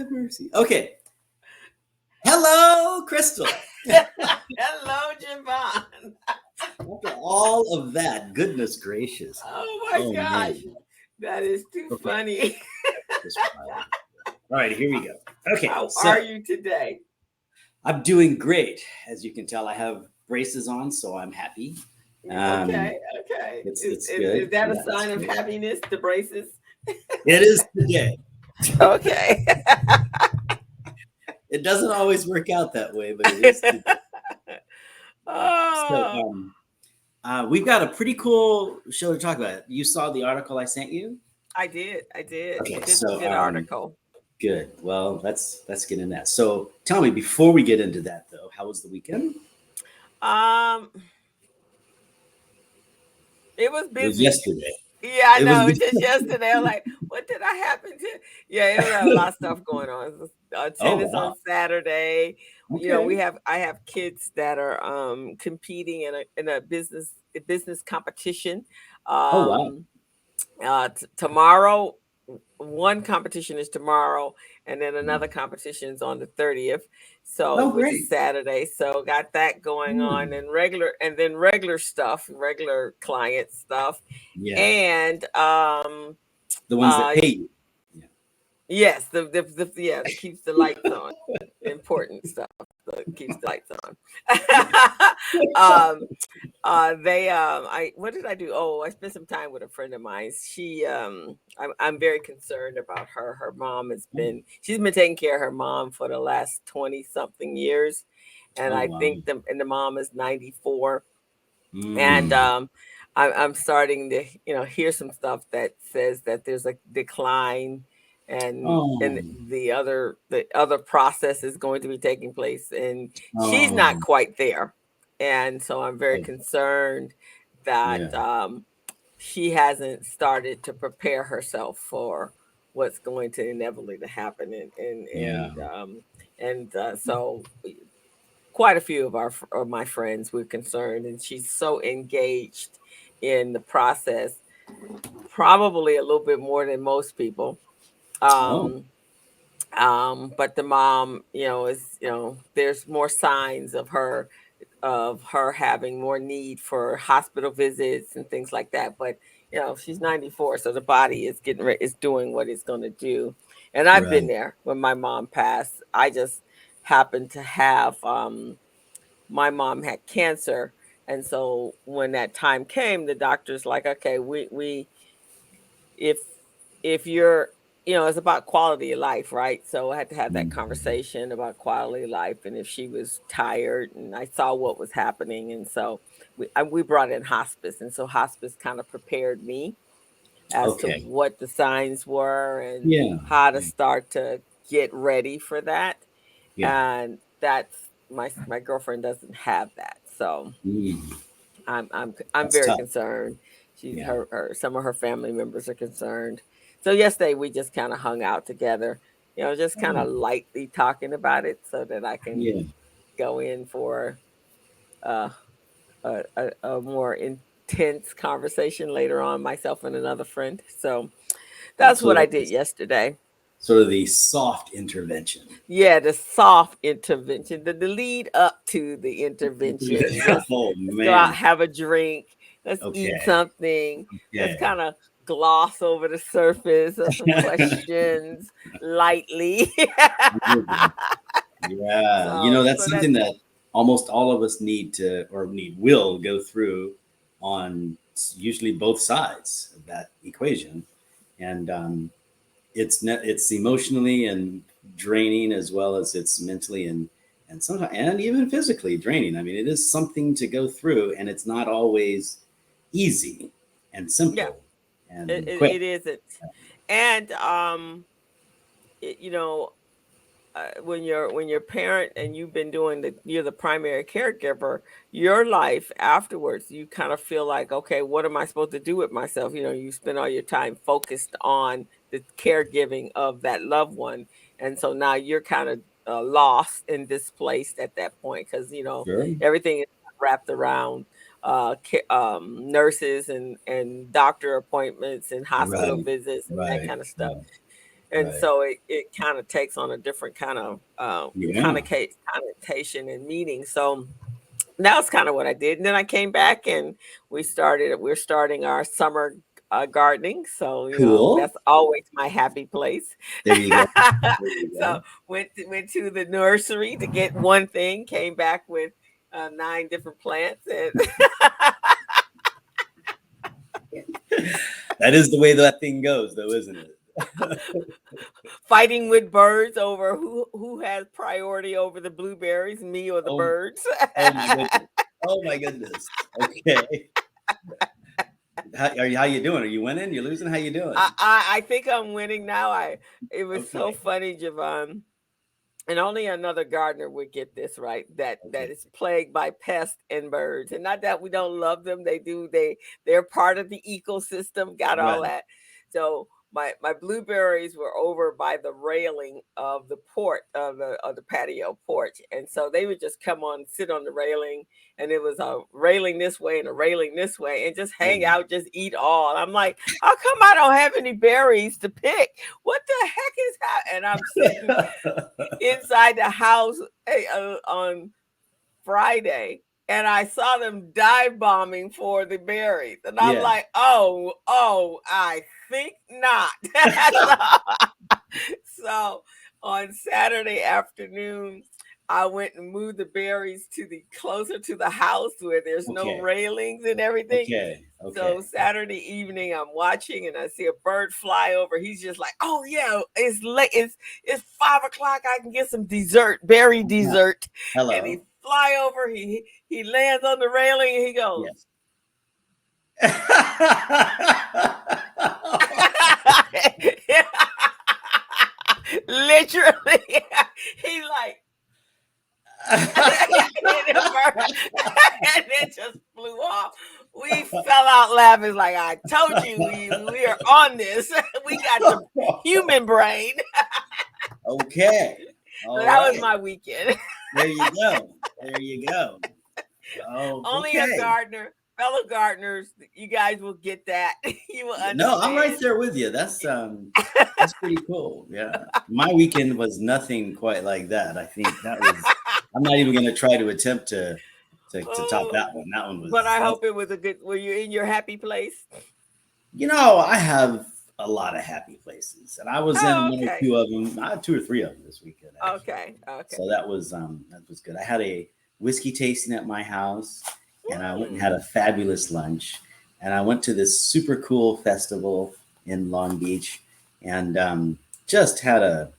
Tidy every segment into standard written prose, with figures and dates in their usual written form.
have mercy. Okay. Hello, Crystal. Hello, Jevon. After all of that, goodness gracious. Oh my gosh. Man. That is too funny. All right, here we go. Okay. How are you today? I'm doing great. As you can tell, I have braces on, so I'm happy. Okay. It's Is good. that a sign of happiness, the braces? It is today. Okay. It doesn't always work out that way, but it is today. Oh. So, we've got a pretty cool show to talk about. You saw the article I sent you? I did. Okay, It's a good article. Good. Well, let's get in that. So tell me, before we get into that though, how was the weekend? It was busy. It was yesterday. Yeah, I know. It was just yesterday. I'm like, what did I happen to? Yeah, it was a lot of stuff going on. Tennis on Saturday. Okay. You know, I have kids that are competing in a business competition. Tomorrow, one competition is tomorrow, and then another competition is on the 30th. So which is Saturday. So got that going on, and regular stuff, regular client stuff. Yeah. And the ones that pay you. Yes, that keeps the lights on. Important stuff that keeps the lights on. What did I do? Oh, I spent some time with a friend of mine. She I'm very concerned about her. Her mom she's been taking care of her mom for the last 20 something years. And I think the mom is 94. And I'm starting to, hear some stuff that says that there's a decline, and the other process is going to be taking place, and she's not quite there. And so I'm very concerned that she hasn't started to prepare herself for what's going to inevitably to happen. So quite a few of my friends were concerned, and she's so engaged in the process, probably a little bit more than most people. But the mom, there's more signs of her having more need for hospital visits and things like that. But she's 94, so the body is is doing what it's going to do. And I've been there when my mom passed. I just happened to have my mom had cancer, and so when that time came, the doctor's like, okay, we if you're, it's about quality of life, right? So I had to have that conversation about quality of life, and if she was tired, and I saw what was happening, and so we brought in hospice, and so hospice kind of prepared me as to what the signs were and how to start to get ready for that. And that's my girlfriend doesn't have that, so I'm very concerned. Some of her family members are concerned. So yesterday we just kind of hung out together, just kind of lightly talking about it, so that I can go in for a more intense conversation later on, myself and another friend. So that's what I did yesterday. Sort of the soft intervention. Yeah, the soft intervention, the lead up to the intervention. Let's go out, have a drink. Let's eat something. Let's kind of gloss over the surface of some questions lightly. That's something that almost all of us will go through on usually both sides of that equation. And it's emotionally and draining, as well as it's mentally and sometimes and even physically draining. I mean, it is something to go through, and it's not always easy and simple. Yeah, and it isn't. And when you're a parent and you've been you're the primary caregiver, your life afterwards, you kind of feel like, okay, what am I supposed to do with myself? You spend all your time focused on the caregiving of that loved one, and so now you're kind of lost and displaced at that point, because everything is wrapped around nurses and doctor appointments and hospital visits and that kind of stuff. And so it kind of takes on a different kind of connotation and meaning. So that's kind of what I did. And then I came back and we're starting our summer gardening. So, Cool. that's always my happy place. There you go. So went to the nursery to get one thing, came back with 9 different plants. And that is the way that thing goes, though, isn't it? Fighting with birds over who has priority over the blueberries, me or the birds. Oh my goodness. Okay. How you doing? Are you winning? You losing? How you doing? I think I'm winning now. It was so funny, Jevon. And only another gardener would get this right. That is plagued by pests and birds. And not that we don't love them. They're part of the ecosystem, got all that. So my blueberries were over by the railing of the patio porch. And so they would just come on, sit on the railing, and it was a railing this way and a railing this way, and just hang out, just eat all. I'm like, how come I don't have any berries to pick? What the heck is that? And I'm sitting inside the house on Friday, and I saw them dive bombing for the berries. And I'm like, oh, I think not. So on Saturday afternoon, I went and moved the berries closer to the house where there's no railings and everything. Okay. So Saturday evening, I'm watching and I see a bird fly over. He's just like, "Oh yeah, it's late. It's 5 o'clock. I can get some dessert, berry dessert." Hello. And he fly over. He lands on the railing and he goes. Literally, he like. And it just flew off. We fell out laughing like, I told you we are on this. We got the human brain. Okay. So that was my weekend. There you go. Oh, only a gardener, fellow gardeners, you guys will get that. You will understand. No, I'm right there with you. That's pretty cool. Yeah. My weekend was nothing quite like that. I think that was I'm not even going to try to attempt to top that one. That one was. But I hope it was a good. Were you in your happy place? I have a lot of happy places, and I was in one or two of them. I had 2 or 3 of them this weekend. Actually. Okay. So that was good. I had a whiskey tasting at my house, and I went and had a fabulous lunch, and I went to this super cool festival in Long Beach, and just had a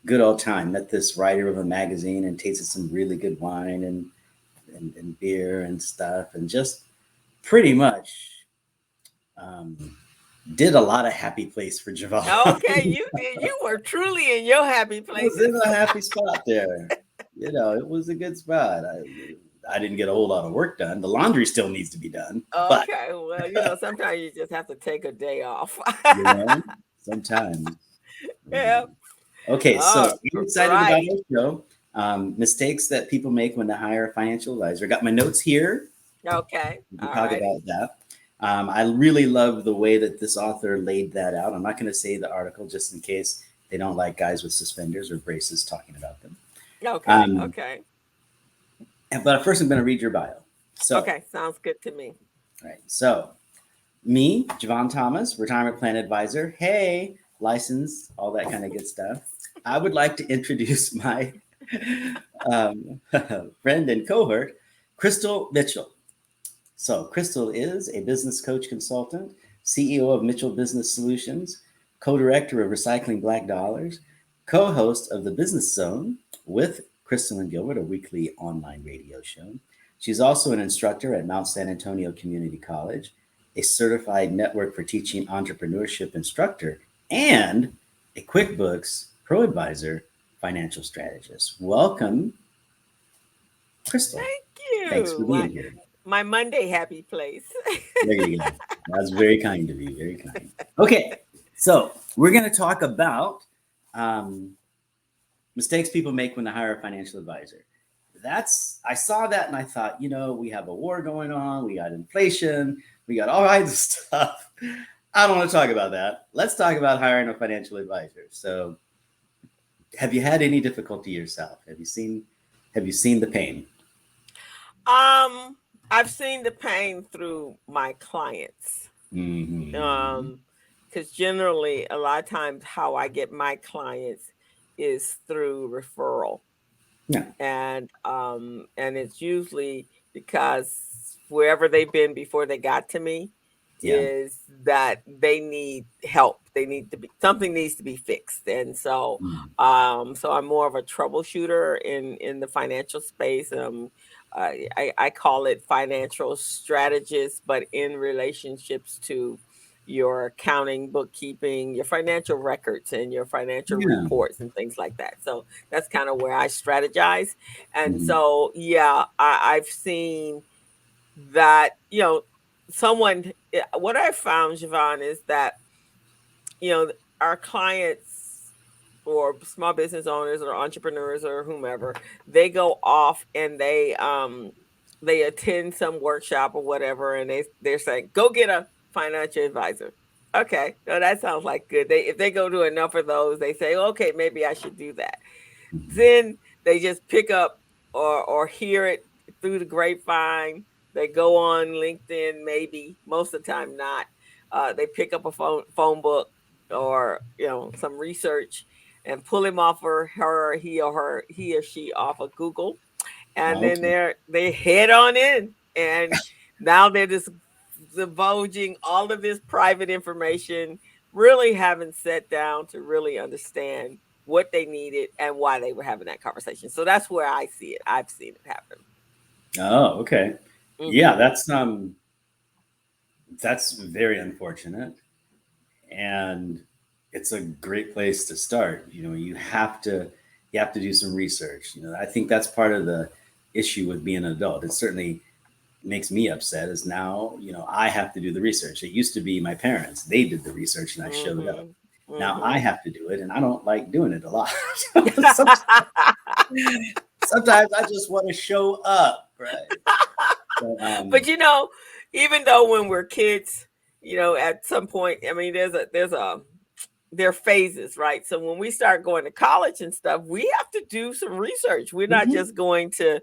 good old time. Met this writer of a magazine and tasted some really good wine and beer and stuff, and just pretty much did a lot of happy place for Jevon. Okay, you did. You were truly in your happy place. I was in a happy spot there. It was a good spot. I didn't get a whole lot of work done. The laundry still needs to be done. Okay, well, sometimes you just have to take a day off. Sometimes. Yeah. Okay, so I'm excited about our show. Mistakes that people make when they hire a financial advisor. I got my notes here. Okay. We can talk about that. I really love the way that this author laid that out. I'm not going to say the article just in case they don't like guys with suspenders or braces talking about them. Okay. Okay. But first, I'm going to read your bio. Okay, sounds good to me. All right. So, me, Jevon Thomas, retirement plan advisor. Hey, license, all that kind of good stuff. I would like to introduce my friend and cohort, Crystal Mitchell. So Crystal is a business coach consultant, CEO of Mitchell Business Solutions, co-director of Recycling Black Dollars, co-host of The Business Zone with Crystal and Gilbert, a weekly online radio show. She's also an instructor at Mount San Antonio Community College, a certified network for teaching entrepreneurship instructor, and a QuickBooks Pro Advisor financial strategist. Welcome, Crystal. Thank you. Thanks for being here. My Monday happy place. There you go. That's very kind of you. Very kind. Okay, so we're going to talk about mistakes people make when they hire a financial advisor. I saw that and I thought, we have a war going on. We got inflation. We got all kinds of stuff. I don't want to talk about that. Let's talk about hiring a financial advisor. So, have you had any difficulty yourself? Have you seen the pain? I've seen the pain through my clients. Mm-hmm. Because generally, a lot of times, how I get my clients is through referral. Yeah. And it's usually because wherever they've been before they got to me Yeah. is that they need help. They need to be something needs to be fixed. And so so I'm more of a troubleshooter in the financial space. I call it financial strategist, but in relationships to your accounting, bookkeeping, your financial records, and your financial Yeah. reports and things like that. So that's kind of where I strategize. And Mhm. so, yeah, I've seen that, what I found, Jevon, is that, our clients or small business owners or entrepreneurs or whomever, they go off and they attend some workshop or whatever, and they're saying, go get a financial advisor. Okay, no, that sounds like good. If they go to enough of those, they say, okay, maybe I should do that. Then they just pick up or hear it through the grapevine. They go on LinkedIn, maybe most of the time not. They pick up a phone book or some research and pull him off he or she off of Google, and then Okay. they head on in, and now they're just divulging all of this private information, really haven't sat down to really understand what they needed and why they were having that conversation. So that's where I see it. I've seen it happen. Oh, okay. Yeah, Mm-hmm. that's very unfortunate, and it's a great place to start. You have to do some research. I think that's part of the issue with being an adult. It certainly makes me upset is now, I have to do the research. It used to be my parents. They did the research and I showed up. Mm-hmm. Now I Mm-hmm. have to do it and I don't like doing it a lot. sometimes, sometimes I just want to show up, right? But, But even though when we're kids, at some point, I mean, there are phases, right? So when we start going to college and stuff, we have to do some research. We're not mhm, just going to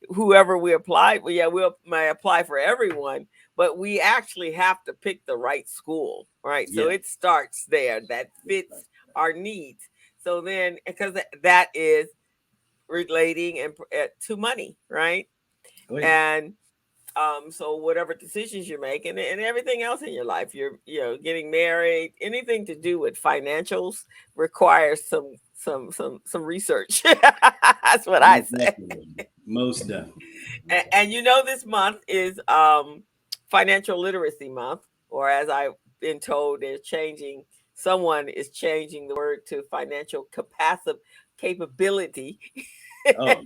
whoever we apply. Well, yeah, we may apply for everyone, but we actually have to pick the right school, right? So yeah. it starts there that fits our needs. So then, because that is relating and to money, right? Oh, yeah. And so whatever decisions you're making and everything else in your life, you're getting married, anything to do with financials requires some research. That's what I Most say. definitely. Most definitely. Most And definitely. this month is financial literacy month, or as I've been told, someone is changing the word to financial capability. Oh,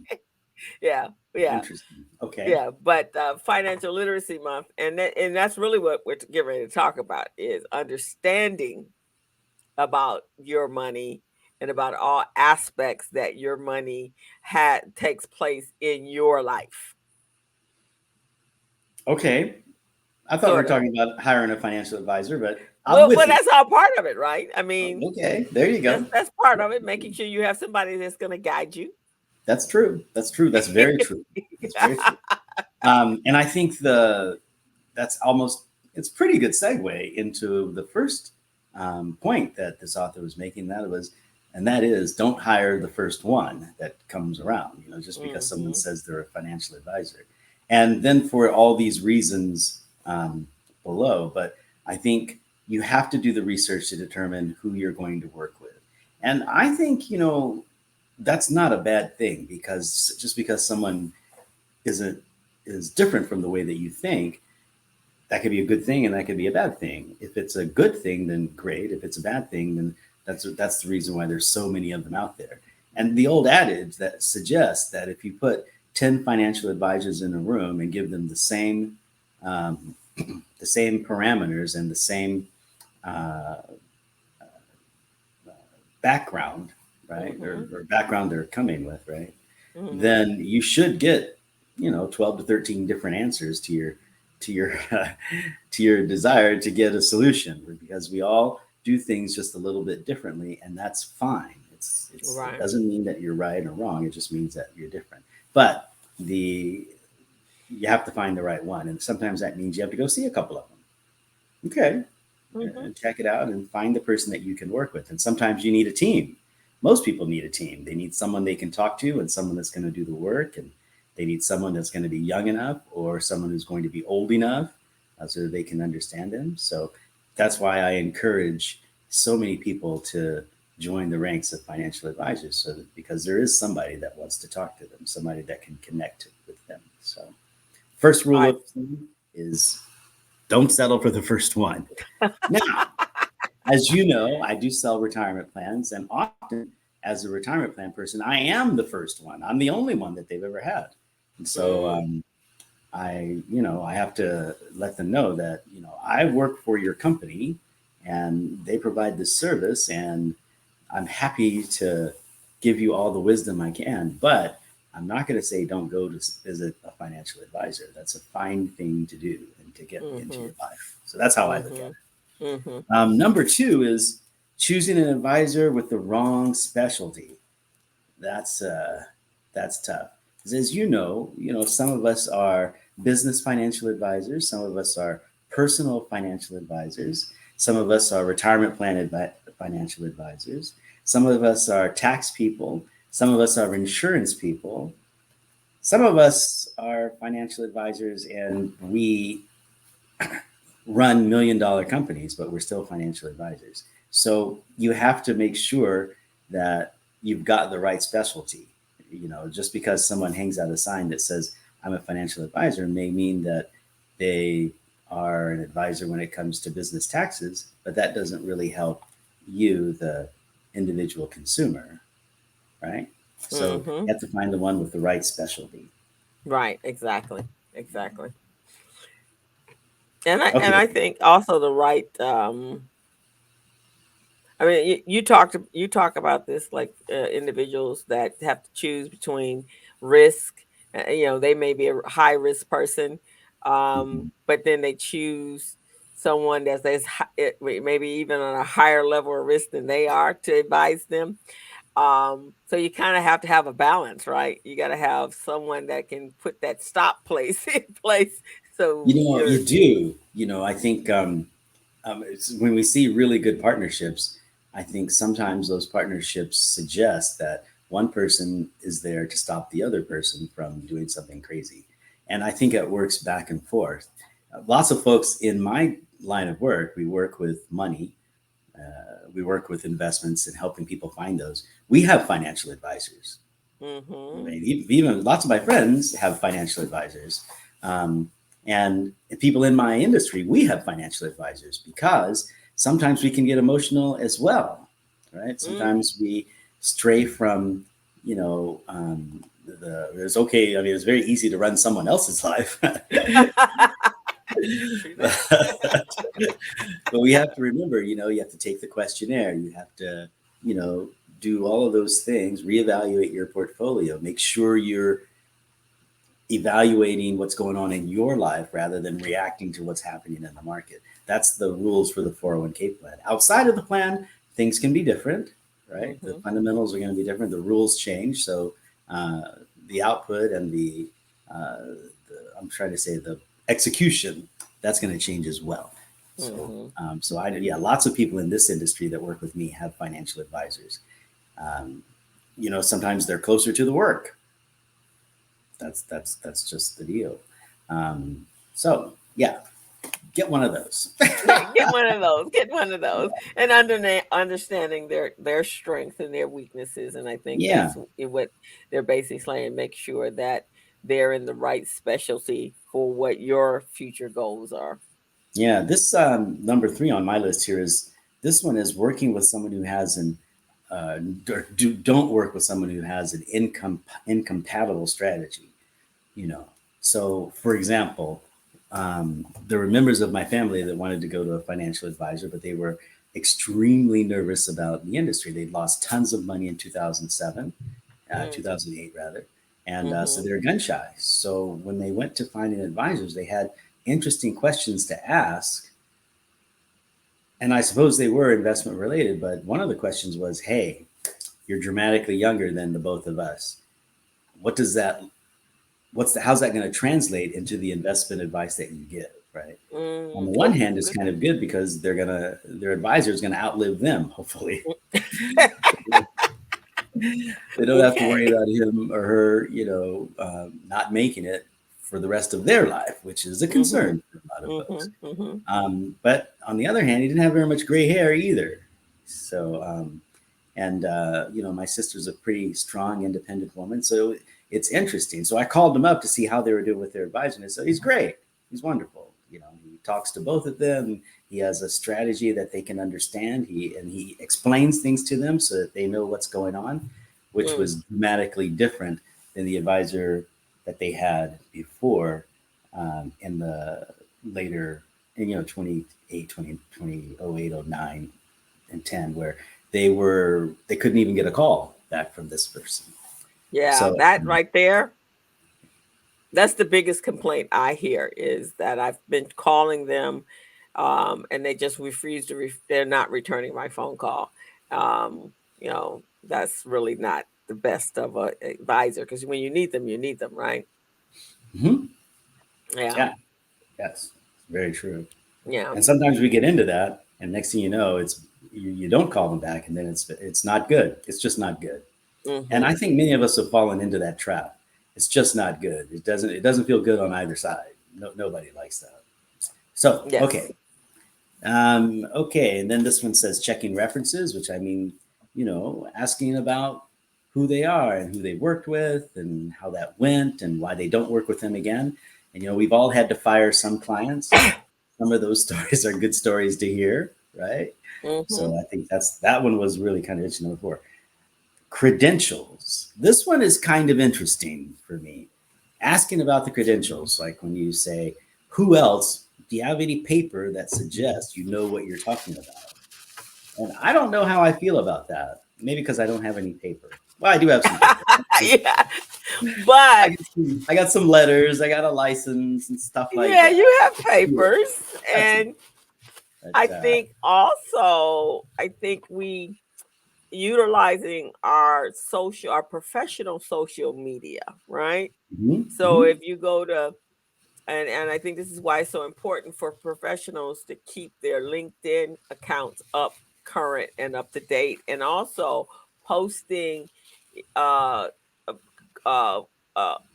Yeah, yeah. interesting. Okay. Yeah, but financial literacy month, and that's really what we're getting ready to talk about is understanding about your money and about all aspects that your money takes place in your life. Okay. I thought we were Sort of. talking about hiring a financial advisor, but I'm Well, with you. that's all part of it, right? I mean, Okay. There you that's go. that's part of it, making sure you have somebody that's going to guide you. That's true. That's true. That's very true. That's very true. And I think that's almost it's pretty good segue into the first point that this author was making. That is don't hire the first one that comes around. Just because someone Hmm. says they're a financial advisor, and then for all these reasons below. But I think you have to do the research to determine who you're going to work with, and I think that's not a bad thing because just because someone isn't is different from the way that you think, that could be a good thing and that could be a bad thing. If it's a good thing, then great. If it's a bad thing, then that's the reason why there's so many of them out there. And the old adage that suggests that if you put 10 financial advisors in a room and give them um, the same parameters and the same uh, background, right, Hmm. or background they're coming with, right, Hmm. then you should get 12 to 13 different answers to to your to your desire to get a solution, because we all do things just a little bit differently, and that's fine. It doesn't mean that you're right or wrong. It just means that you're different. But you have to find the right one, and sometimes that means you have to go see a couple of them. Okay, and check it out and find the person that you can work with. And sometimes you need a team. Most people need a team. They need someone they can talk to and someone that's going to do the work, and they need someone that's going to be young enough or someone who's going to be old enough so that they can understand them. So that's why I encourage so many people to join the ranks of financial advisors, so that, because there is somebody that wants to talk to them, somebody that can connect with them. So first rule of thumb is don't settle for the first one. Now, as you know, I do sell retirement plans, and often as a retirement plan person, I am the first one. I'm the only one that they've ever had. And so I have to let them know that, I work for your company and they provide this service, and I'm happy to give you all the wisdom I can, but I'm not going to say don't go to visit a financial advisor. That's a fine thing to do and to get into your life. So that's how I look at it. Number 2 is choosing an advisor with the wrong specialty. That's tough. As you know, some of us are business financial advisors. Some of us are personal financial advisors. Some of us are retirement plan financial advisors. Some of us are tax people. Some of us are insurance people. Some of us are financial advisors, and we run $1 million companies, but we're still financial advisors. So you have to make sure that you've got the right specialty. Just because someone hangs out a sign that says I'm a financial advisor may mean that they are an advisor when it comes to business taxes, but that doesn't really help you, the individual consumer, right? So you have to find the one with the right specialty. Right, exactly. And I think also the right I mean, you talk about this, like individuals that have to choose between risk. They may be a high risk person, but then they choose someone that's maybe even on a higher level of risk than they are to advise them. So you kind of have to have a balance, right? You got to have someone that can put that stop place in place. So you do. I think when we see really good partnerships, I think sometimes those partnerships suggest that one person is there to stop the other person from doing something crazy. And I think it works back and forth. Lots of folks in my line of work, we work with money, we work with investments and helping people find those. We have financial advisors. I mean, even lots of my friends have financial advisors. And people in my industry, we have financial advisors, because sometimes we can get emotional as well, right? Sometimes we stray from, it's very easy to run someone else's life. But we have to remember, you have to take the questionnaire. You have to, do all of those things, reevaluate your portfolio, make sure you're evaluating what's going on in your life rather than reacting to what's happening in the market. That's the rules for the 401k plan. Outside of the plan, things can be different, right? The fundamentals are going to be different. The rules change. So the output and the execution, that's going to change as well. So, lots of people in this industry that work with me have financial advisors. Sometimes they're closer to the work. That's just the deal. Get one of those. Get one of those, and understanding their strengths and their weaknesses. And I think that's what they're basically saying. Make sure that they're in the right specialty for what your future goals are. Yeah, this number 3 on my list here is working with someone who has don't work with someone who has an incompatible strategy. So for example, there were members of my family that wanted to go to a financial advisor, but they were extremely nervous about the industry. They'd lost tons of money in 2007, 2008 rather. And so they're gun shy. So when they went to finding advisors, they had interesting questions to ask. And I suppose they were investment related, but one of the questions was, hey, you're dramatically younger than the both of us. What does that, how's that going to translate into the investment advice that you give, right? On the one hand, it's kind of good because their advisor is going to outlive them, hopefully. They don't have to worry about him or her, not making it for the rest of their life, which is a concern for a lot of folks. But on the other hand, he didn't have very much gray hair either. So, my sister's a pretty strong, independent woman. So it's interesting. So I called him up to see how they were doing with their advisor. And so he's great. He's wonderful. He talks to both of them. He has a strategy that they can understand. He explains things to them so that they know what's going on, which was dramatically different than the advisor that they had before in the later, 2008, 09 and 10, where they couldn't even get a call back from this person. Yeah, so, that right there, that's the biggest complaint I hear, is that I've been calling them and they just refuse to, they're not returning my phone call. That's really not the best of an advisor, because when you need them, right? Mm-hmm. Yeah. Yes. Very true. Yeah. And sometimes we get into that, and next thing you know, it's you don't call them back, and then it's not good. It's just not good. And I think many of us have fallen into that trap. It's just not good. It doesn't feel good on either side. Nobody likes that. So, yes. Okay. And then this one says checking references, which I mean, asking about who they are and who they worked with and how that went and why they don't work with them again. And, we've all had to fire some clients. Some of those stories are good stories to hear, right? So I think that one was really kind of interesting. Number 4. Credentials. This one is kind of interesting for me. Asking about the credentials, like when you say, who else, do you have any paper that suggests you know what you're talking about? And I don't know how I feel about that. Maybe because I don't have any paper. Well, I do have some paper. Yeah. But I got some letters, I got a license and stuff like that. Yeah, you have papers. And I think we utilizing our professional social media, right? So if you go to, and I think this is why it's so important for professionals to keep their LinkedIn accounts up current and up to date, and also posting,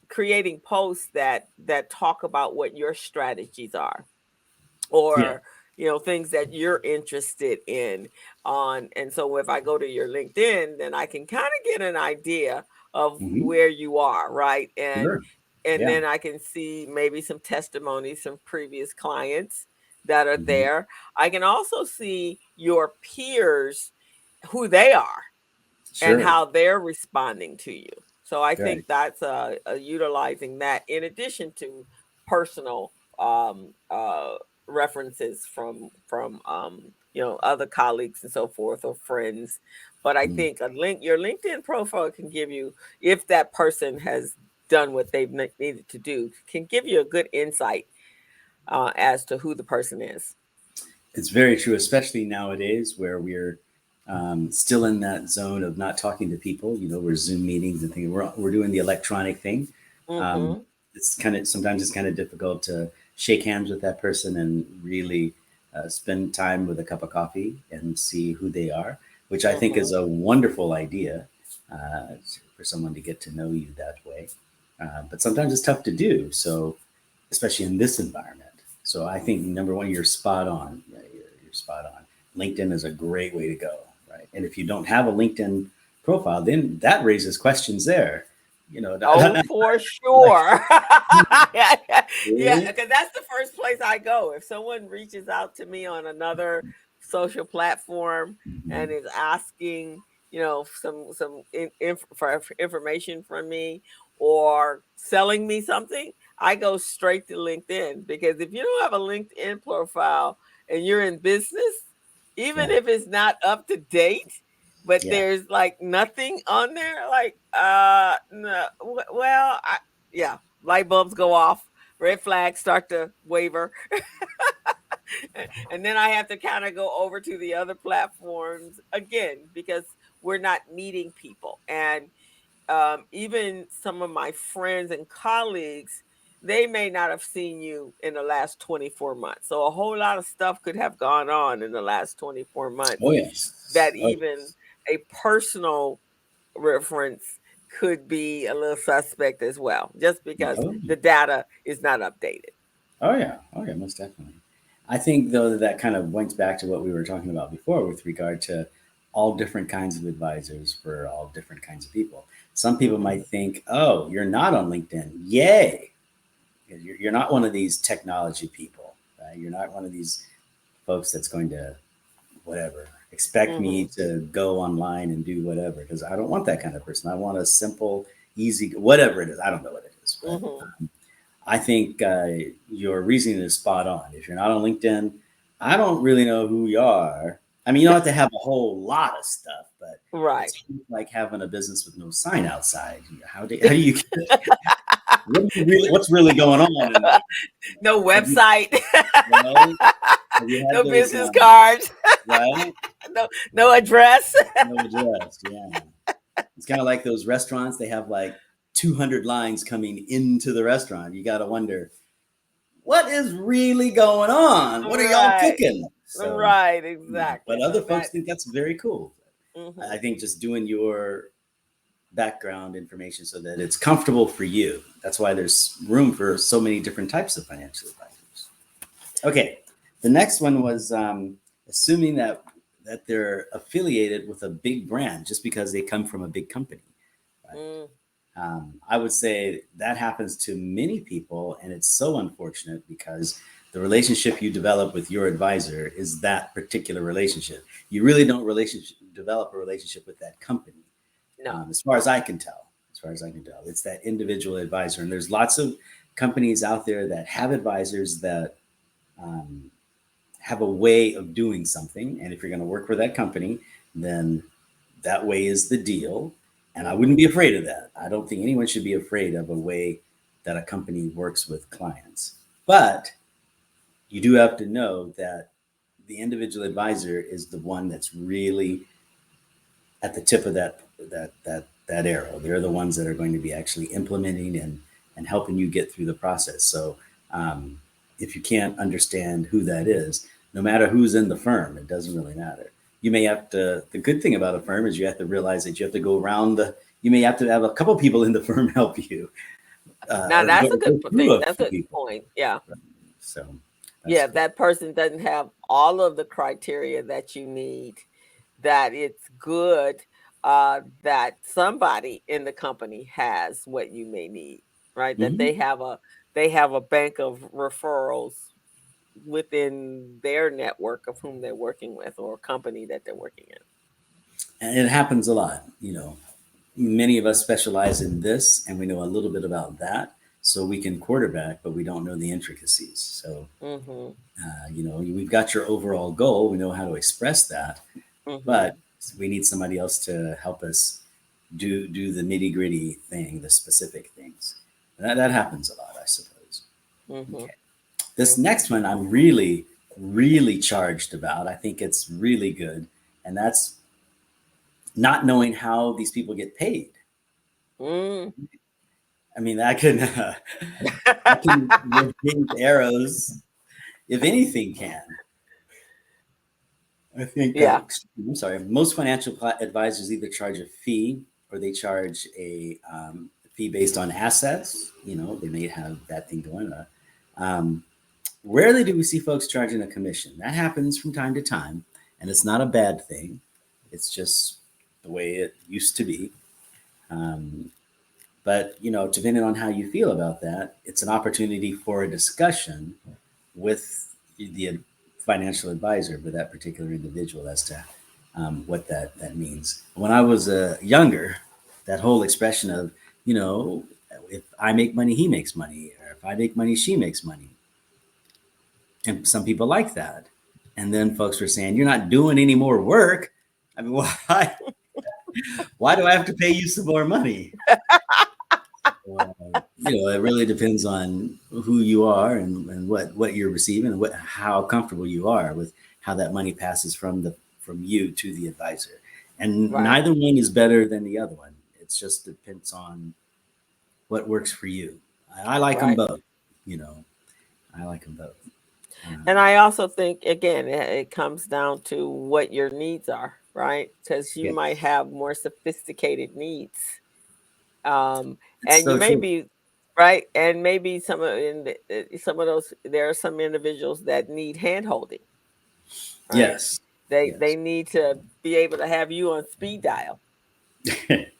creating posts that talk about what your strategies are, or things that you're interested in on. And so if I go to your LinkedIn, then I can kind of get an idea of where you are, right? And then I can see maybe some testimonies from previous clients that are there. I can also see your peers, who they are, and how they're responding to you. So I think that's utilizing that in addition to personal references from other colleagues and so forth, or friends. But I think your LinkedIn profile can give you, if that person has done what they've needed to do, can give you a good insight as to who the person is. It's very true, especially nowadays where we're still in that zone of not talking to people. We're Zoom meetings and things. We're doing the electronic thing. Sometimes it's kind of difficult to shake hands with that person and really spend time with a cup of coffee and see who they are, which I think is a wonderful idea for someone to get to know you that way. But sometimes it's tough to do. So, especially in this environment. So I think number 1, you're spot on. You're spot on. LinkedIn is a great way to go, right? And if you don't have a LinkedIn profile, then that raises questions there. For sure. Yeah, because that's the first place I go. If someone reaches out to me on another social platform and is asking, some information from me or selling me something, I go straight to LinkedIn. Because if you don't have a LinkedIn profile and you're in business, even if it's not up to date, but there's like nothing on there, like no, light bulbs go off red flags start to waver. And then I have to kind of go over to the other platforms again because we're not meeting people. And even some of my friends and colleagues, they may not have seen you in the last 24 months. So a whole lot of stuff could have gone on in the last 24 months. Oh, yes. That even a personal reference could be a little suspect as well, just because the data is not updated. Oh, yeah. Oh, yeah, most definitely. I think, though, that kind of points back to what we were talking about before with regard to all different kinds of advisors for all different kinds of people. Some people might think, oh, you're not on LinkedIn. Yay. You're not one of these technology people. Right? You're not one of these folks that's going to, whatever, expect me to go online and do whatever, because I don't want that kind of person. I want a simple, easy, whatever it is. I don't know what it is. But, I think your reasoning is spot on. If you're not on LinkedIn, I don't really know who you are. I mean, you don't have to have a whole lot of stuff, but it's like having a business with no sign outside. How do you what's really going on? In there? No website. No business cards. Right? No address. No address, yeah. It's kind of like those restaurants. They have like 200 lines coming into the restaurant. You got to wonder, what is really going on? What are y'all cooking? So, right, exactly. But other folks think that's very cool. I think just doing your background information so that it's comfortable for you. That's why there's room for so many different types of financial advisors. Okay, the next one was assuming that they're affiliated with a big brand just because they come from a big company. Right? I would say that happens to many people, and it's so unfortunate because the relationship you develop with your advisor is that particular relationship. You really don't develop a relationship with that company. No. As far as I can tell, it's that individual advisor. And there's lots of companies out there that have advisors that have a way of doing something. And if you're going to work for that company, then that way is the deal. And I wouldn't be afraid of that. I don't think anyone should be afraid of a way that a company works with clients. But you do have to know that the individual advisor is the one that's really at the tip of that arrow. They're the ones that are going to be actually implementing and helping you get through the process. So if you can't understand who that is, no matter who's in the firm, it doesn't really matter. You may have to, the good thing about a firm is you have to realize that you have to go around you may have to have a couple people in the firm help you. Now that's a good thing. That's a good point. Yeah. So yeah, if that person doesn't have all of the criteria that you need, that it's good that somebody in the company has what you may need, right? That they have a bank of referrals within their network of whom they're working with or company that they're working in. And it happens a lot, many of us specialize in this and we know a little bit about that, so we can quarterback, but we don't know the intricacies. So we've got your overall goal, we know how to express that, but we need somebody else to help us do the nitty gritty thing, the specific things. And that happens a lot, I suppose. Okay. This next one I'm really, really charged about. I think it's really good. And that's not knowing how these people get paid. I mean, I can give arrows if anything can. I think, I'm sorry, most financial advisors either charge a fee or they charge a fee based on assets. They may have that thing going on. Rarely do we see folks charging a commission. That happens from time to time, and it's not a bad thing. It's just the way it used to be. But, depending on how you feel about that, it's an opportunity for a discussion with the financial advisor for that particular individual as to what that means. When I was younger, that whole expression of, if I make money, he makes money, or if I make money, she makes money. And some people like that. And then folks were saying, you're not doing any more work. I mean, why do I have to pay you some more money? it really depends on who you are and what you're receiving and how comfortable you are with how that money passes from you to the advisor. And Right. neither one is better than the other one. It just depends on what works for you. I like them Right. both. I like them both. And I also think, again, it comes down to what your needs are, right? Because you Yeah, might have more sophisticated needs. it's And you so may true. be right, and maybe some of those, there are some individuals that need hand holding, right? Yes, They yes. need to be able to have you on speed dial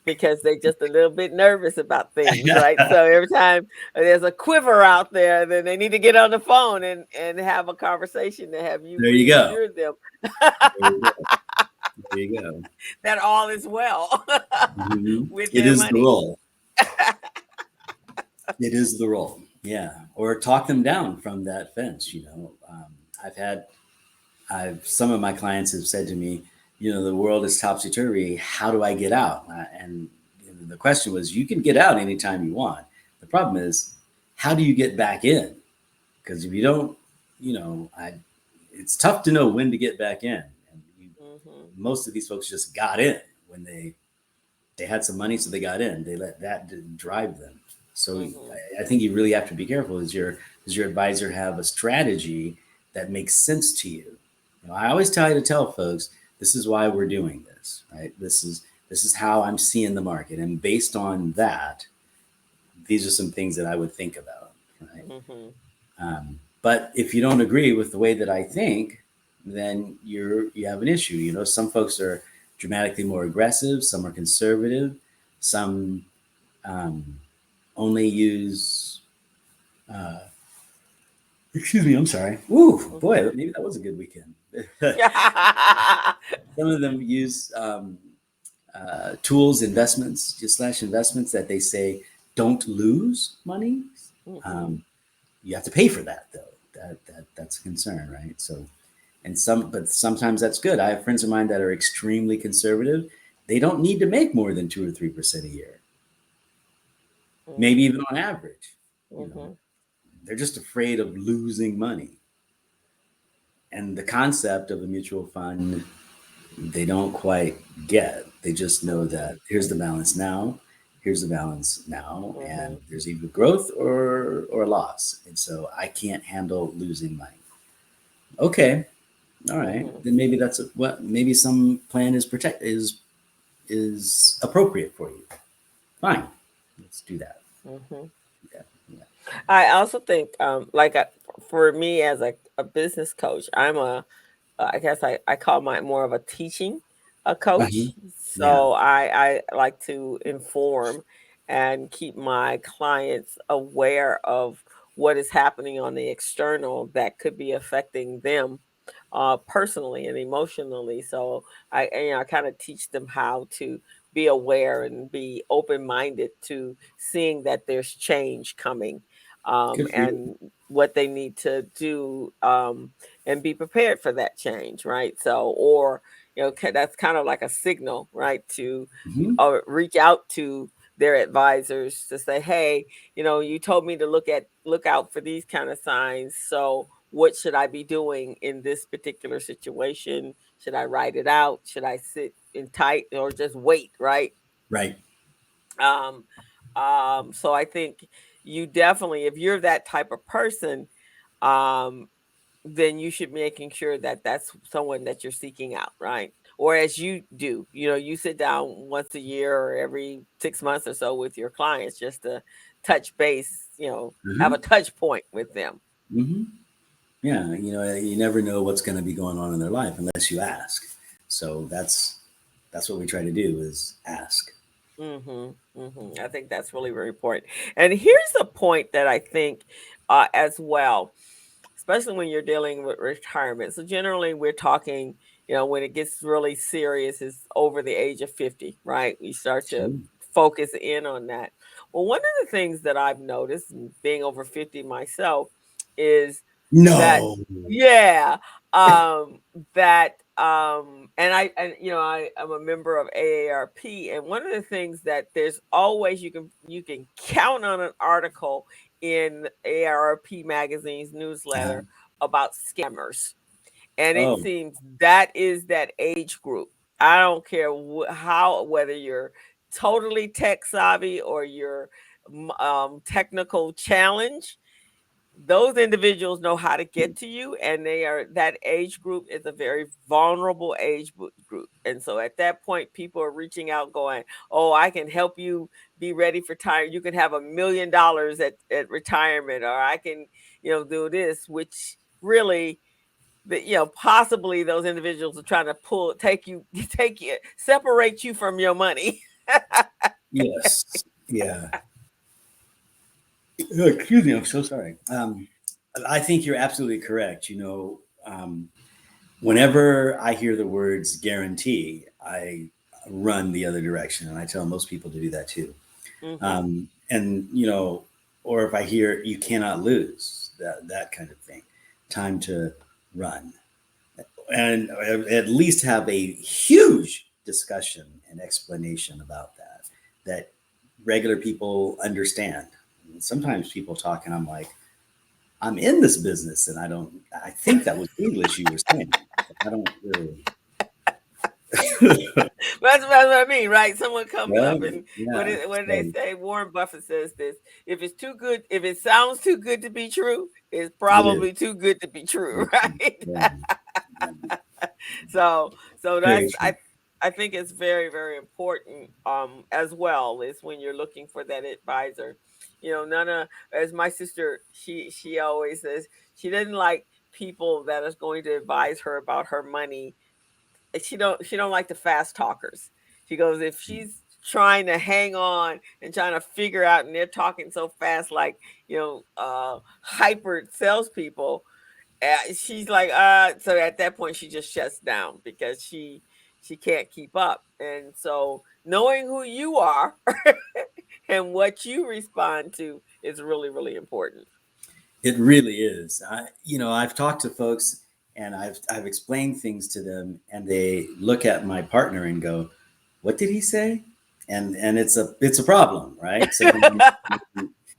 because they're just a little bit nervous about things, right? So every time there's a quiver out there, then they need to get on the phone and have a conversation to have you There you go. reassure them There you go. There you go. that all is well with It their is the money. role. It is the role. Yeah. Or talk them down from that fence. I've had, some of my clients have said to me, the world is topsy turvy. How do I get out? And the question was, you can get out anytime you want. The problem is, how do you get back in? Because if you don't, it's tough to know when to get back in. And most of these folks just got in when they had some money, so they got in. They let that drive them. So I think you really have to be careful. Does your advisor have a strategy that makes sense to you? I always try to tell folks, this is why we're doing this, right? This is how I'm seeing the market, and based on that, these are some things that I would think about, right? But if you don't agree with the way that I think, then you have an issue. Some folks are dramatically more aggressive, some are conservative, some only use. Excuse me, I'm sorry. Ooh, boy, maybe that was a good weekend. Some of them use tools, investments, just slash investments that they say don't lose money. You have to pay for that though. That's a concern, right? So, but sometimes that's good. I have friends of mine that are extremely conservative. They don't need to make more than 2 or 3% a year, maybe even on average. They're just afraid of losing money. And the concept of a mutual fund, they don't quite get. They just know that here's the balance now, here's the balance now, and there's either growth or loss. And so I can't handle losing money. Okay, all right, then maybe maybe some plan is appropriate for you. Fine, let's do that. Yeah, yeah. I also think, for me as a business coach, I guess I call mine more of a teaching a coach. Yeah. So I like to inform and keep my clients aware of what is happening on the external that could be affecting them personally and emotionally. So I kind of teach them how to be aware and be open minded to seeing that there's change coming, Good for you. and what they need to do, and be prepared for that change, right? So, or that's kind of like a signal, right, to reach out to their advisors to say, hey, you told me to look out for these kind of signs. So what should I be doing in this particular situation? Should I write it out? Should I sit in tight or just wait, right? Right. Um, so I think you definitely, if you're that type of person, um, then you should be making sure that that's someone that you're seeking out, right? Or as you do, you sit down once a year or every 6 months or so with your clients just to touch base, have a touch point with them. Mm-hmm. Yeah, you never know what's going to be going on in their life unless you ask. So that's what we try to do is ask. I think that's really very important. And here's a point that I think, as well, especially when you're dealing with retirement. So generally, we're talking, when it gets really serious, is over the age of 50, right? You start to Sure. focus in on that. Well, one of the things that I've noticed, being over 50 myself, is that, No. yeah, I'm a member of AARP, and one of the things that there's always you can count on an article in AARP magazine's newsletter about scammers, and it seems that is that age group. I don't care whether you're totally tech savvy or you're technical challenge, those individuals know how to get to you, and that age group is a very vulnerable age group. And so at that point, people are reaching out going, oh, I can help you be ready for time. You can have $1 million at retirement, or I can, do this, which really, possibly those individuals are trying to separate you from your money. Yes. Yeah. Excuse me. I'm so sorry. I think you're absolutely correct. Whenever I hear the words guarantee, I run the other direction, and I tell most people to do that too. Or if I hear you cannot lose, that kind of thing, time to run, and at least have a huge discussion and explanation about that regular people understand. Sometimes people talk and I'm like, I'm in this business and I think that was English you were saying. I don't really. That's what I mean, right? Someone comes up and what do they say? Warren Buffett says this: if it's too good, if it sounds too good to be true, it's probably too good to be true, right? So that's I think it's very, very important as well, is when you're looking for that advisor. As my sister, she always says, she doesn't like people that is going to advise her about her money. She don't like the fast talkers. She goes, if she's trying to hang on and trying to figure out, and they're talking so fast, like hyper salespeople, she's like, so at that point she just shuts down because she can't keep up. And so knowing who you are and what you respond to is really, really important. It really is. I've talked to folks and I've explained things to them, and they look at my partner and go, "What did he say?" And it's a problem, right? So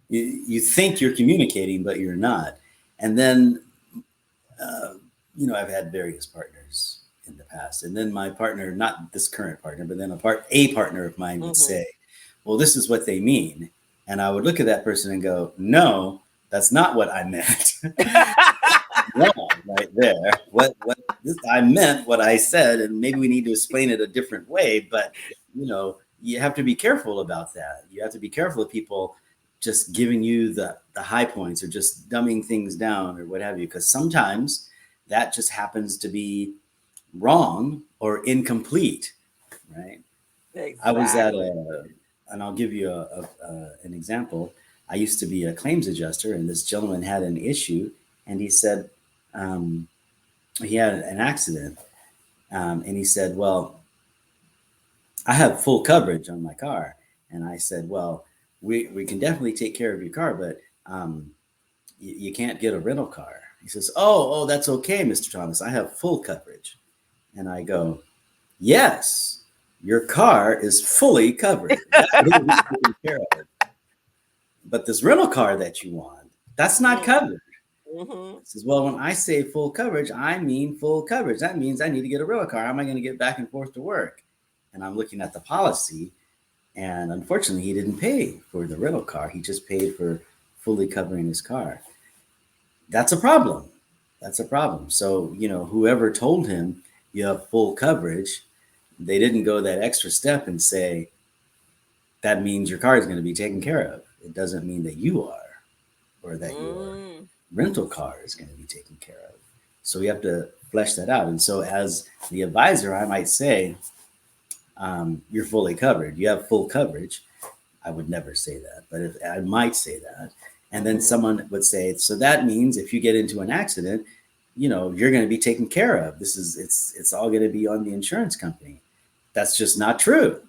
you think you're communicating, but you're not. And then I've had various partners in the past, and then my partner, not this current partner, but then a partner of mine would say, "Well, this is what they mean," and I would look at that person and go, "No, that's not what I meant." Wrong right there. I meant what I said, and maybe we need to explain it a different way. But you have to be careful about that. You have to be careful of people just giving you the high points or just dumbing things down or what have you, because sometimes that just happens to be wrong or incomplete, right? Exactly. I was at and I'll give you an example. I used to be a claims adjuster, and this gentleman had an issue, and he said he had an accident, and he said, "Well, I have full coverage on my car." And I said, "Well, we can definitely take care of your car, but you can't get a rental car." He says, "Oh, that's okay, Mr. Thomas. I have full coverage." And I go, "Yes, your car is fully covered. Taken care of. But this rental car that you want, that's not covered." He says, "Well, when I say full coverage, I mean full coverage. That means I need to get a rental car. How am I going to get back and forth to work?" And I'm looking at the policy, and unfortunately, he didn't pay for the rental car. He just paid for fully covering his car. That's a problem. That's a problem. So, whoever told him you have full coverage, they didn't go that extra step and say, that means your car is going to be taken care of. It doesn't mean that you are, or that your rental car is going to be taken care of. So we have to flesh that out. And so as the advisor, I might say, you're fully covered. You have full coverage. I would never say that, but I might say that. And then someone would say, so that means if you get into an accident, you're going to be taken care of. It's all going to be on the insurance company. That's just not true.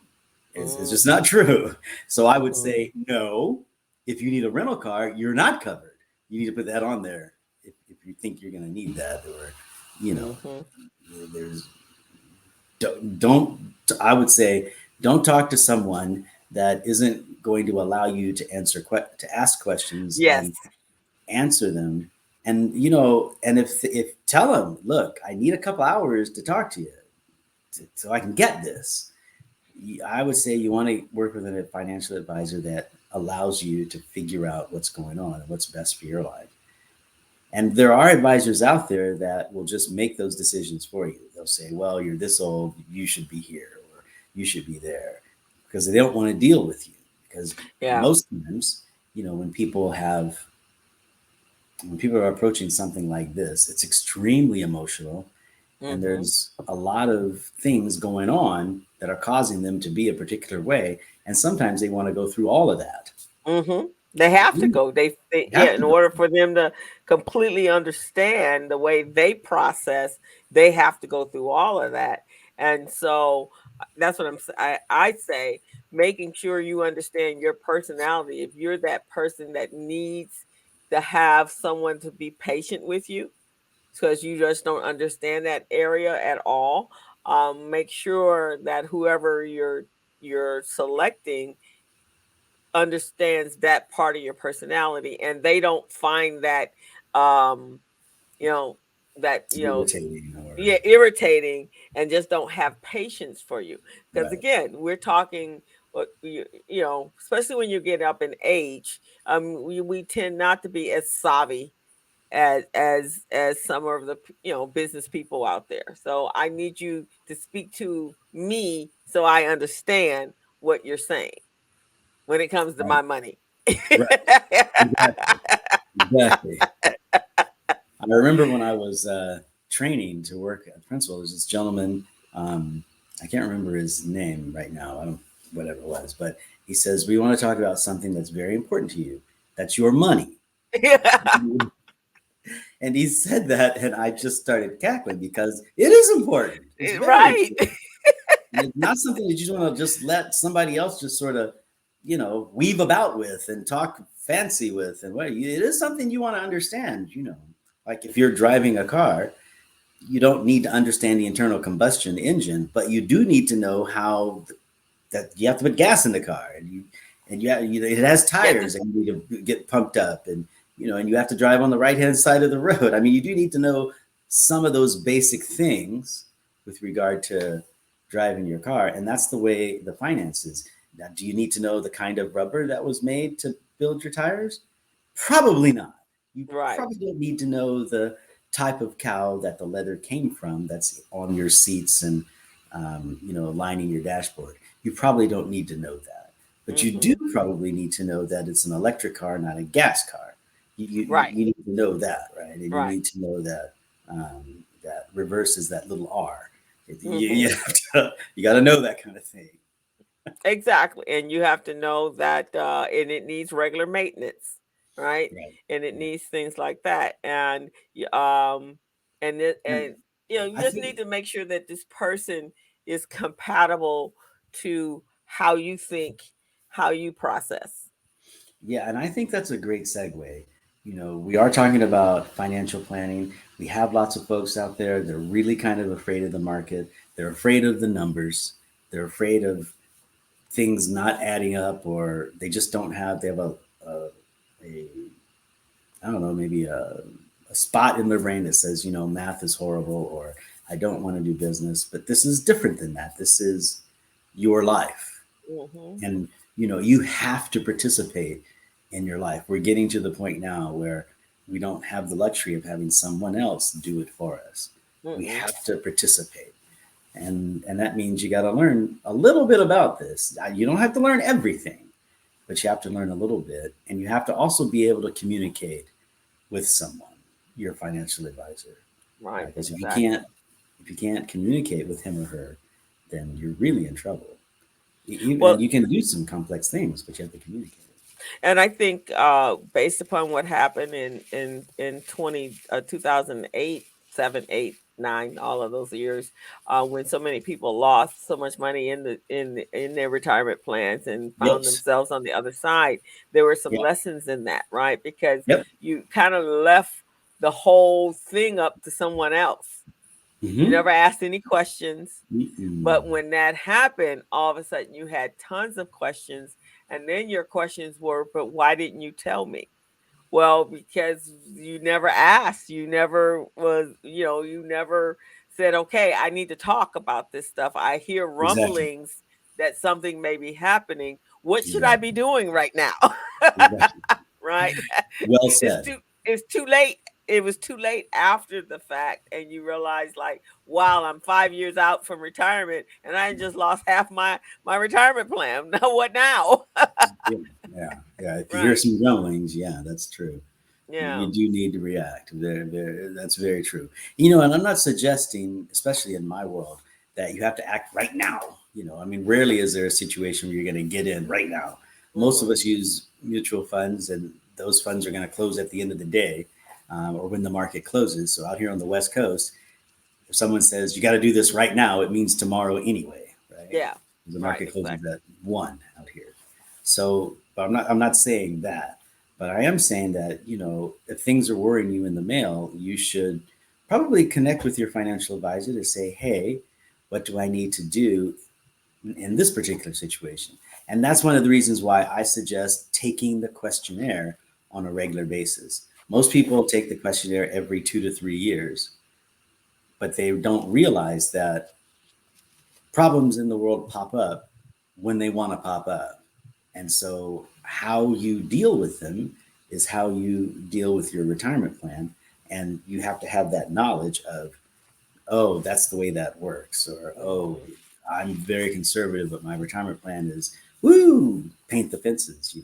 It's just not true. So I would say, no, if you need a rental car, you're not covered. You need to put that on there if you think you're going to need that, or You know, there's don't I would say don't talk to someone that isn't going to allow you to to ask questions Yes. and answer them. And and if tell them, look, I need a couple hours to talk to you so I can get this. I would say you want to work with a financial advisor that allows you to figure out what's going on and what's best for your life. And there are advisors out there that will just make those decisions for you. They'll say, well, you're this old, you should be here, or you should be there, because they don't want to deal with you. Because most times, when people are approaching something like this, it's extremely emotional. And there's a lot of things going on that are causing them to be a particular way. And sometimes they want to go through all of that. They have to go. In order for them to completely understand the way they process, they have to go through all of that. And so that's what I say, making sure you understand your personality. If you're that person that needs to have someone to be patient with you because you just don't understand that area at all, make sure that whoever you're selecting understands that part of your personality, and they don't find that irritating and just don't have patience for you. Because again, we're talking, especially when you get up in age, we tend not to be as savvy as some of the business people out there. So I need you to speak to me so I understand what you're saying when it comes to my money. Exactly. I remember when I was training to work at principal, there's this gentleman, I can't remember his name right now, whatever it was, but he says, we want to talk about something that's very important to you. That's your money. And he said that, and I just started cackling because it is important. It's very important. It's not something that you just want to just let somebody else just sort of, weave about with and talk fancy with. And it is something you want to understand, like if you're driving a car, you don't need to understand the internal combustion engine, but you do need to know how that you have to put gas in the car, and it has tires and you need to get pumped up, and and you have to drive on the right-hand side of the road. I mean, you do need to know some of those basic things with regard to driving your car. And that's the way the finance is. Now, do you need to know the kind of rubber that was made to build your tires? Probably not. You probably don't need to know the type of cow that the leather came from that's on your seats and, lining your dashboard. You probably don't need to know that. But you do probably need to know that it's an electric car, not a gas car. You need to know that, right? And you need to know that that reverse is that little R. You got to know that kind of thing. Exactly. And you have to know that and it needs regular maintenance, right? And it needs things like that. And you just need to make sure that this person is compatible to how you think, how you process. Yeah, and I think that's a great segue. We are talking about financial planning. We have lots of folks out there. They're really kind of afraid of the market. They're afraid of the numbers. They're afraid of things not adding up, or they just don't have. They have a I don't know, maybe a spot in their brain that says, math is horrible, or I don't want to do business. But this is different than that. This is your life, and you have to participate in your life. We're getting to the point now where we don't have the luxury of having someone else do it for us. We have to participate. And that means you got to learn a little bit about this. You don't have to learn everything, but you have to learn a little bit. And you have to also be able to communicate with someone, your financial advisor. Right. Because if you can't communicate with him or her, then you're really in trouble. You can do some complex things, but you have to communicate. And I think based upon what happened in 2008, 7, 8, 9, all of those years, when so many people lost so much money in their retirement plans and found themselves on the other side, there were some lessons in that, right? Because you kind of left the whole thing up to someone else. You never asked any questions. But when that happened, all of a sudden you had tons of questions. And then your questions were, but why didn't you tell me? Well, because you never asked. You never you never said, okay, I need to talk about this stuff. I hear rumblings that something may be happening. What should I be doing right now? Right? Well said. It's too late. It was too late after the fact, and you realize, like, wow, I'm 5 years out from retirement, and I just lost half my retirement plan. Now what now? Yeah. If you hear some rumblings, that's true. Yeah, you do need to react. That's very true. And I'm not suggesting, especially in my world, that you have to act right now. I mean, rarely is there a situation where you're going to get in right now. Most of us use mutual funds, and those funds are going to close at the end of the day, or when the market closes. So out here on the West Coast, if someone says you got to do this right now, it means tomorrow anyway, right? Yeah. The market closes at 1 out here. So, but I'm not saying that, but I am saying that, if things are worrying you in the mail, you should probably connect with your financial advisor to say, hey, what do I need to do in this particular situation? And that's one of the reasons why I suggest taking the questionnaire on a regular basis. Most people take the questionnaire every 2 to 3 years, but they don't realize that problems in the world pop up when they want to pop up. And so how you deal with them is how you deal with your retirement plan. And you have to have that knowledge of, oh, that's the way that works. Or, oh, I'm very conservative, but my retirement plan is, paint the fences.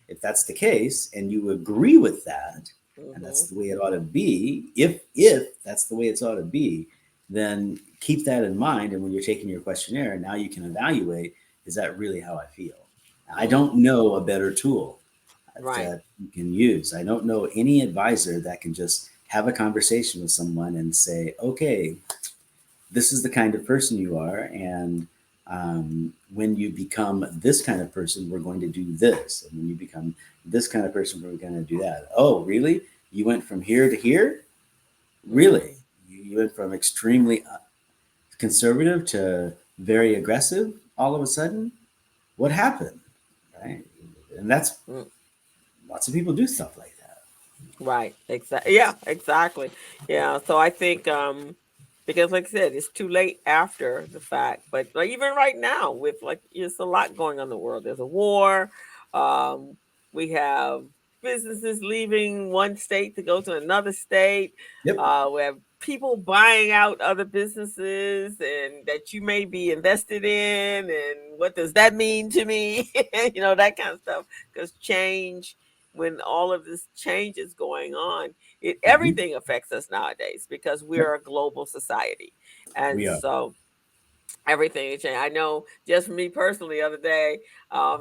If that's the case and you agree with that, and that's the way it ought to be, if that's the way it ought to be, then keep that in mind. And when you're taking your questionnaire, now you can evaluate, is that really how I feel? I don't know a better tool that you can use. I don't know any advisor that can just have a conversation with someone and say, okay, this is the kind of person you are. And when you become this kind of person, we're going to do this. And when you become this kind of person, we're going to do that. Oh, really? You went from here to here? Really? You went from extremely conservative to very aggressive all of a sudden? What happened? Right? And that's lots of people do stuff like that. Right. Exactly. Yeah, exactly. Yeah. So I think because, like I said, it's too late after the fact. But like even right now, with like there's a lot going on in the world. There's a war. We have businesses leaving one state to go to another state. Yep. We have people buying out other businesses and that you may be invested in, and what does that mean to me? That kind of stuff. Because change, when all of this change is going on, everything affects us nowadays because we're a global society. And so everything changed. I know just for me personally, the other day,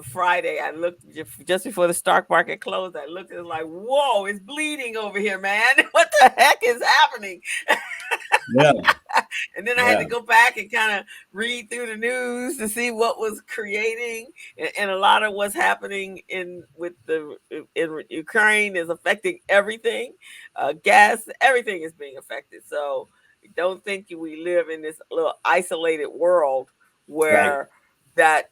Friday, I looked just before the stock market closed. I looked and it was like, whoa, it's bleeding over here, man. What the heck is happening? Yeah. And then I had to go back and kind of read through the news to see what was creating, and a lot of what's happening in Ukraine is affecting everything. Gas, everything is being affected. So don't think we live in this little isolated world where that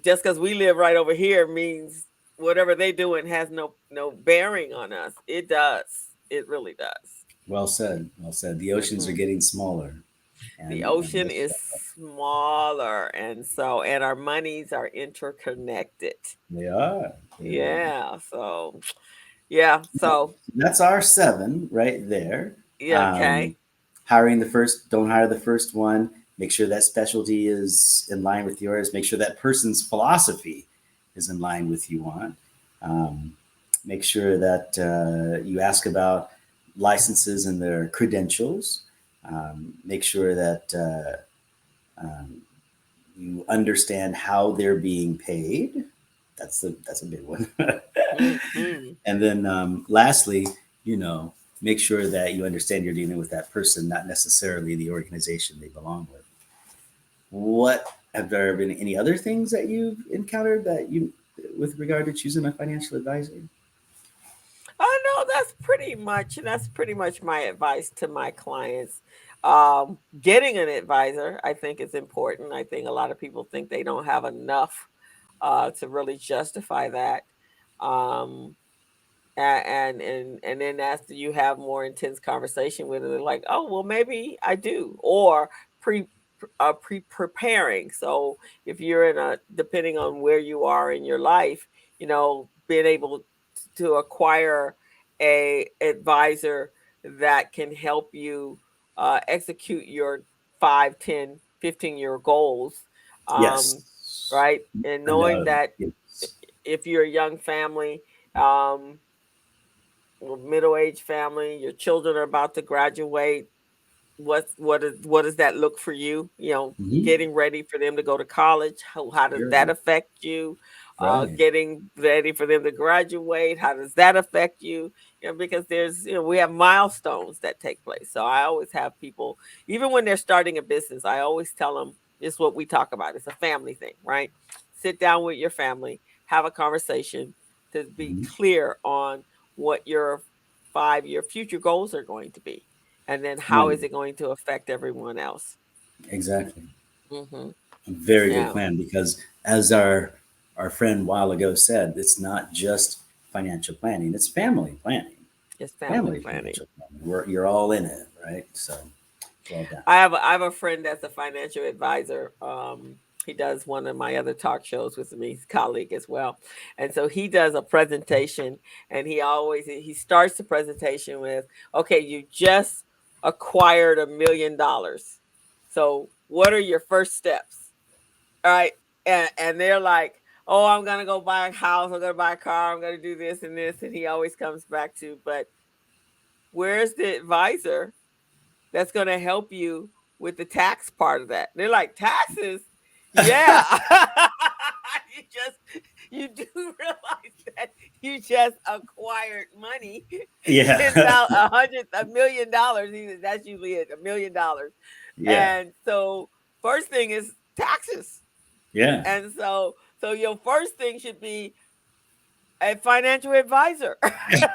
just because we live right over here means whatever they're doing has no bearing on us. It does. It really does. Well said. Well said. The oceans are getting smaller. The ocean is smaller, and our monies are interconnected. They are. Yeah. So, yeah. So that's our 7 right there. Yeah. Okay. Don't hire the first one. Make sure that specialty is in line with yours. Make sure that person's philosophy is in line with you want. Make sure that you ask about licenses and their credentials. Make sure that you understand how they're being paid. That's a big one. And then lastly, make sure that you understand you're dealing with that person, not necessarily the organization they belong with. Have there been any other things that you've encountered with regard to choosing a financial advisor? Oh no, that's pretty much, and that's pretty much my advice to my clients. Getting an advisor, I think, is important. I think a lot of people think they don't have enough to really justify that. Um, and then after you have more intense conversation with it, they're like, oh well, maybe I do, or pre preparing. So if you're in a, depending on where you are in your life, being able to acquire a advisor that can help you execute your 5, 10, 15-year goals, Yes. right, and knowing And that yes. if you're a young family, um, middle-aged family, your children are about to graduate, what does that look for you? Mhm. Getting ready for them to go to college, how does Sure. that affect you? Right. Getting ready for them to graduate, how does that affect you? Because there's, we have milestones that take place. So I always have people, even when they're starting a business, I always tell them, it's what we talk about. It's a family thing, right? Sit down with your family, have a conversation to be Mhm. clear on what your 5-year future goals are going to be, and then how Right. is it going to affect everyone else. Exactly. Hmm. A very good Yeah, plan, because as our friend a while ago said, it's not just financial planning, it's family planning. it's family Family planning. financial planning. You're all in it, right? So well done. I have a friend that's a financial advisor. He does one of my other talk shows with me, his colleague as well. And so he does a presentation, and he starts the presentation with, okay, you just acquired $1 million. So what are your first steps? All right. And they're like, oh, I'm gonna go buy a house, I'm gonna buy a car, I'm gonna do this and this. And he always comes back to, but where's the advisor that's going to help you with the tax part of that? They're like, taxes? Yeah. You do realize that you just acquired money. Yeah. It's now $1 million. That's usually it, $1 million. Yeah. And so first thing is taxes. Yeah. And so your first thing should be a financial advisor. Because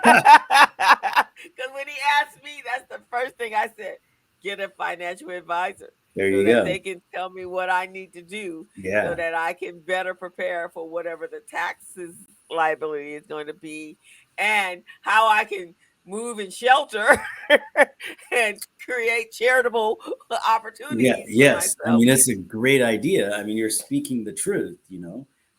when he asked me, that's the first thing I said: get a financial advisor There so you that go. they can tell me what I need to do so Yeah. that I can better prepare for whatever the taxes liability is going to be, and how I can move and shelter and create charitable Yeah, opportunities for yes. I myself. mean, that's a great idea. I mean, you're speaking the truth,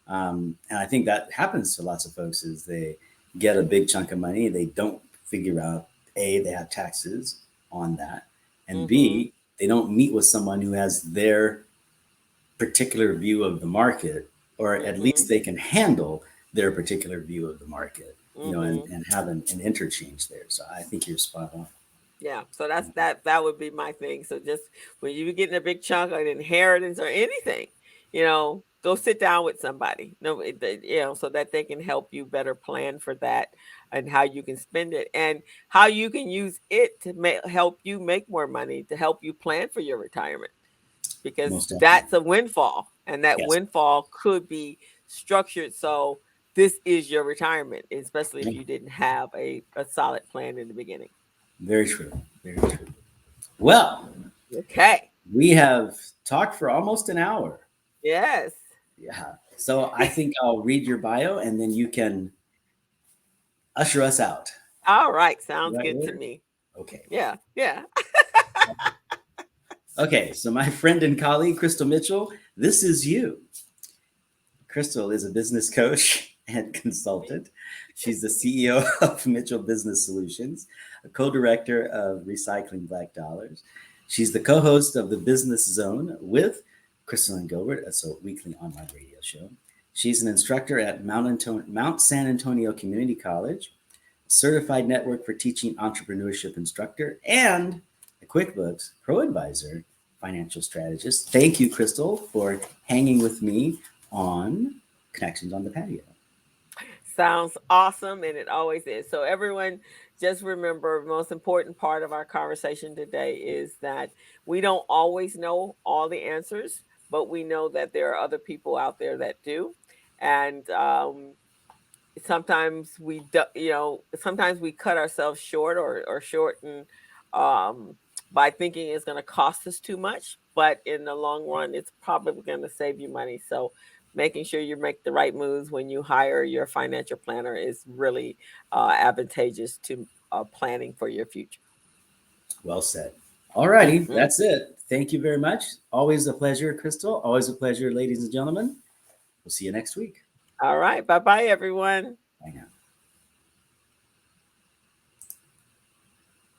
and I think that happens to lots of folks is they get a big chunk of money, they don't figure out A, they have taxes on that, and Hmm. B, they don't meet with someone who has their particular view of the market, or at least Hmm. they can handle their particular view of the market, Hmm. and have an interchange there. So I think you're spot on. Yeah, so that would be my thing. So just when you're getting a big chunk of inheritance or anything, go sit down with somebody. No, so that they can help you better plan for that, and how you can spend it, and how you can use it to help you make more money, to help you plan for your retirement, because Most definitely. that's a windfall, and that Yes. windfall could be structured so this is your retirement, especially if Yeah. you didn't have a solid plan in the beginning. Very true. Very true. Well, Okay. we have talked for almost an hour. Yes. Yeah. So I think I'll read your bio and then you can usher us out. All right. The Sounds right good to order? me. Okay. Yeah. Yeah. Okay. So my friend and colleague, Crystal Mitchell, this is you. Crystal is a business coach and consultant. She's the CEO of Mitchell Business Solutions, a co director of Recycling Black Dollars. She's the co host of the Business Zone with Crystal and Gilbert, a weekly online radio show. She's an instructor at Mount San Antonio Community College, a certified network for teaching entrepreneurship instructor, and a QuickBooks Pro Advisor financial strategist. Thank you, Crystal, for hanging with me on Connections on the Patio. Sounds awesome. And it always is. So, everyone, just remember the most important part of our conversation today is that we don't always know all the answers, but we know that there are other people out there that do. And sometimes we do, sometimes we cut ourselves short or shorten by thinking it's going to cost us too much, but in the long run it's probably going to save you money. So making sure you make the right moves when you hire your financial planner is really advantageous to planning for your future. Well said. All righty, that's it. Thank you very much. Always a pleasure, Crystal. Always a pleasure, ladies and gentlemen. We'll see you next week. All right. Bye-bye, everyone.